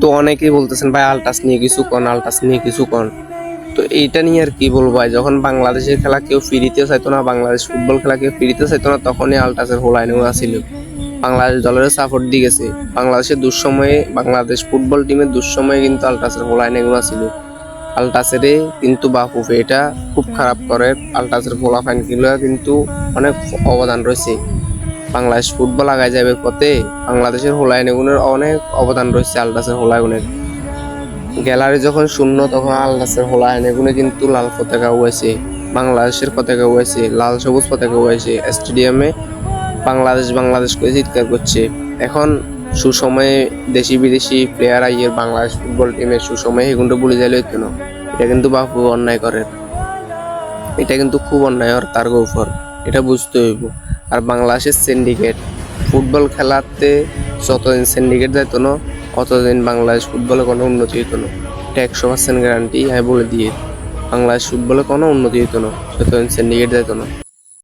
তো অনেকেই বলতেছেন ভাই আলটাস নিয়ে কিছু কন, আলটাস নিয়ে কিছু কন। তো এইটা নিয়ে আর কি বলবো ভাই, যখন বাংলাদেশের খেলা কেউ ফ্রিতে চাইতো না, বাংলাদেশ ফুটবল খেলা কেউ ফ্রিতে চাইতো না, তখনই আলটাসের হোলাইনে ছিল। বাংলাদেশ দলের সাপোর্ট দিয়ে গেছে। বাংলাদেশের দুঃসময়ে, বাংলাদেশ ফুটবল টিমের দুঃসময়ে কিন্তু আলটাসের হোলাইনে ছিল। আলটাসেরে কিন্তু বাফুফে এটা খুব খারাপ করে। আলটাসের ফলাফাইন কিন্তু অনেক অবদান রয়েছে। বাংলাদেশ ফুটবল আগায় যাবে পথে বাংলাদেশের হোলাইনে গুণের অনেক অবদান রয়েছে। আলটাসের হোলাইনের গ্যালারি যখন শূন্য, তখন আলটাসের হোলাইনে গুণে কিন্তু লাল পতাকা উড়েছে, বাংলাদেশের পতাকা উড়েছে, লাল সবুজ পতাকা উড়েছে। স্টেডিয়ামে বাংলাদেশ বাংলাদেশ করে চিৎকার করছে। এখন সুসময়ে দেশি বিদেশি প্লেয়ার আইয়ের বাংলাদেশ ফুটবল টিমের সুসময়ে এগুলো বলে যাইলে হইতো না। এটা কিন্তু বাপু অন্যায় করে, এটা কিন্তু খুব অন্যায় আর তার উপর, এটা বুঝতে হইব। আর বাংলাদেশের সিন্ডিকেট ফুটবল খেলাতে যতদিন সিন্ডিকেট যাইতো না, অতদিন বাংলাদেশ ফুটবলে কোনো উন্নতি হইতো না। এটা 100% গ্যারান্টি আমি বলে দিয়ে। বাংলাদেশ ফুটবলে কোনো উন্নতি হইতো না যতদিন সিন্ডিকেট যাইতো না।